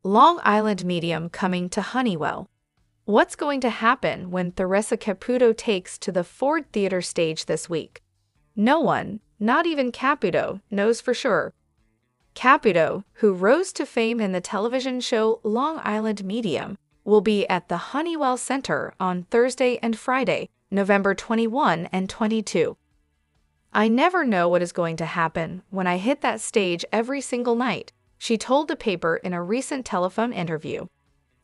Long Island medium coming to Honeywell. What's going to happen when Theresa Caputo takes to the Ford Theater stage this week? No one, not even Caputo, knows for sure. Caputo, who rose to fame in the television show Long Island Medium, will be at the Honeywell Center on Thursday and Friday, November 21 and 22. "I never know what is going to happen when I hit that stage every single night," she told the paper in a recent telephone interview.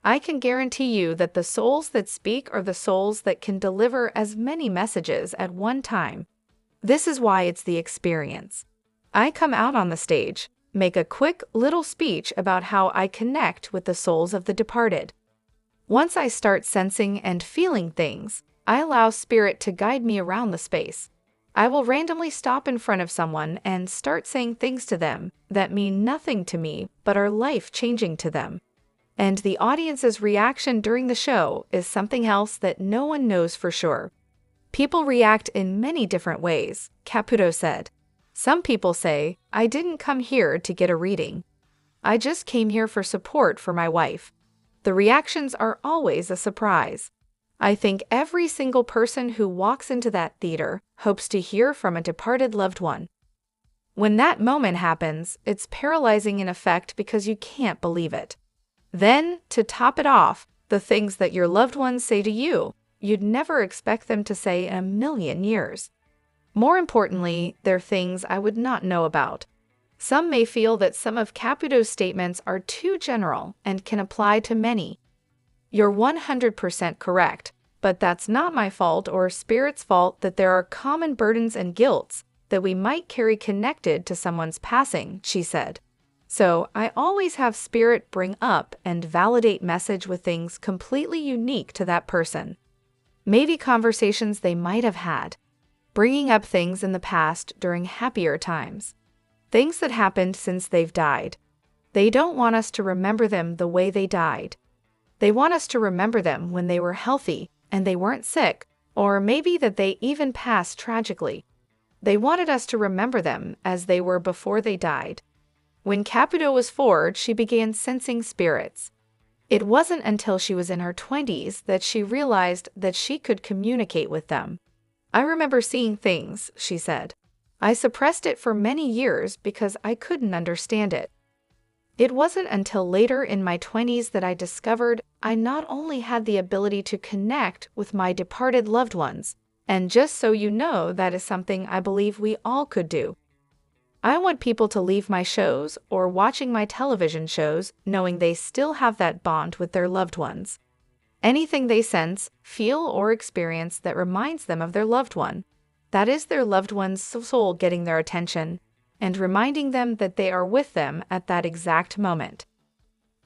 "I can guarantee you that the souls that speak are the souls that can deliver as many messages at one time. This is why it's the experience. I come out on the stage, make a quick little speech about how I connect with the souls of the departed. Once I start sensing and feeling things, I allow spirit to guide me around the space. I will randomly stop in front of someone and start saying things to them that mean nothing to me but are life-changing to them. And the audience's reaction during the show is something else that no one knows for sure. People react in many different ways," Caputo said. "Some people say, 'I didn't come here to get a reading. I just came here for support for my wife.' The reactions are always a surprise. I think every single person who walks into that theater hopes to hear from a departed loved one. When that moment happens, it's paralyzing in effect because you can't believe it. Then, to top it off, the things that your loved ones say to you, you'd never expect them to say in a million years. More importantly, they're things I would not know about. Some may feel that some of Caputo's statements are too general and can apply to many. You're 100% correct, but that's not my fault or Spirit's fault that there are common burdens and guilts that we might carry connected to someone's passing," she said. "So I always have Spirit bring up and validate message with things completely unique to that person. Maybe conversations they might have had, bringing up things in the past during happier times, things that happened since they've died. They don't want us to remember them the way they died. They want us to remember them when they were healthy and they weren't sick, or maybe that they even passed tragically. They wanted us to remember them as they were before they died." When Caputo was 4, she began sensing spirits. It wasn't until she was in her 20s that she realized that she could communicate with them. "I remember seeing things," she said. "I suppressed it for many years because I couldn't understand it. It wasn't until later in my 20s that I discovered I not only had the ability to connect with my departed loved ones, and just so you know, that is something I believe we all could do. I want people to leave my shows or watching my television shows knowing they still have that bond with their loved ones. Anything they sense, feel, or experience that reminds them of their loved one, that is their loved one's soul getting their attention and reminding them that they are with them at that exact moment."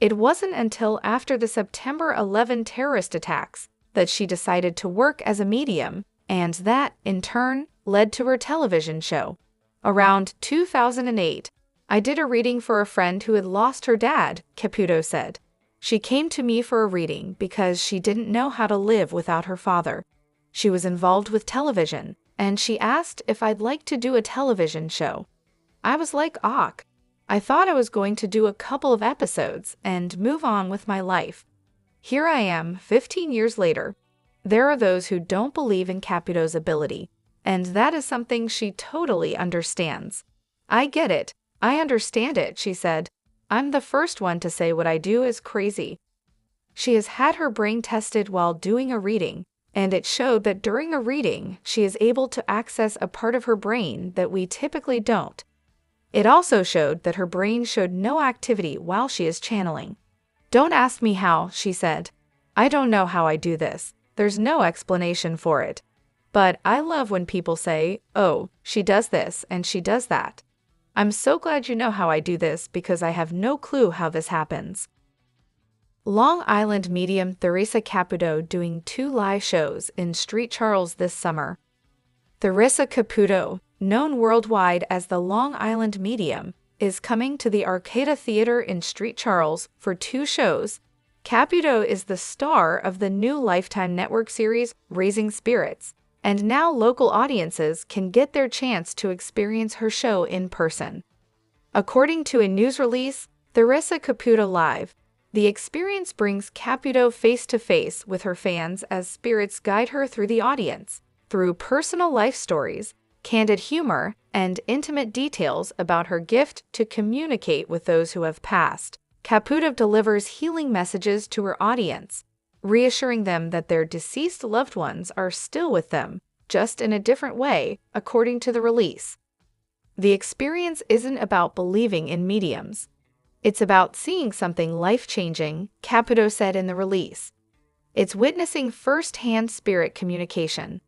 It wasn't until after the September 11 terrorist attacks that she decided to work as a medium, and that, in turn, led to her television show. "Around 2008, I did a reading for a friend who had lost her dad," Caputo said. "She came to me for a reading because she didn't know how to live without her father. She was involved with television, and she asked if I'd like to do a television show. I was like, "Ach." I thought I was going to do a couple of episodes and move on with my life. Here I am, 15 years later. There are those who don't believe in Caputo's ability, and that is something she totally understands. I get it. I understand it," she said. "I'm the first one to say what I do is crazy." She has had her brain tested while doing a reading, and it showed that during a reading, she is able to access a part of her brain that we typically don't. It also showed that her brain showed no activity while she is channeling. "Don't ask me how," she said. "I don't know how I do this. There's no explanation for it. But I love when people say, 'Oh, she does this and she does that.' I'm so glad you know how I do this because I have no clue how this happens." Long Island medium Theresa Caputo doing 2 live shows in Street Charles this summer. Theresa Caputo, known worldwide as the Long Island medium, is coming to the Arcada Theater in Street Charles for 2 shows. Caputo is the star of the new Lifetime Network series Raising Spirits, and now local audiences can get their chance to experience her show in person. According to a news release, Theresa Caputo Live, The experience brings Caputo face-to-face with her fans as spirits guide her through the audience, through personal life stories, candid humor, and intimate details about her gift to communicate with those who have passed. Caputo delivers healing messages to her audience, reassuring them that their deceased loved ones are still with them, just in a different way, according to the release. The experience isn't about believing in mediums. It's about seeing something life-changing, Caputo said in the release. It's witnessing first-hand spirit communication.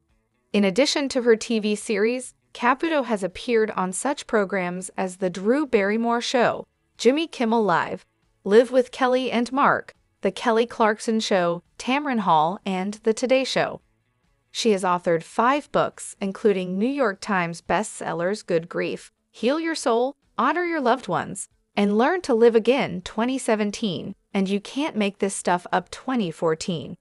In addition to her TV series, Caputo has appeared on such programs as The Drew Barrymore Show, Jimmy Kimmel Live, Live with Kelly and Mark, The Kelly Clarkson Show, Tamron Hall, and The Today Show. She has authored 5 books, including New York Times bestsellers Good Grief, Heal Your Soul, Honor Your Loved Ones, and Learn to Live Again 2017, and You Can't Make This Stuff Up 2014.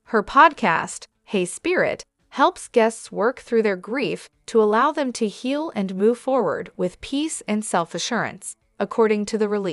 Her podcast, Hey Spirit, helps guests work through their grief to allow them to heal and move forward with peace and self-assurance, according to the release.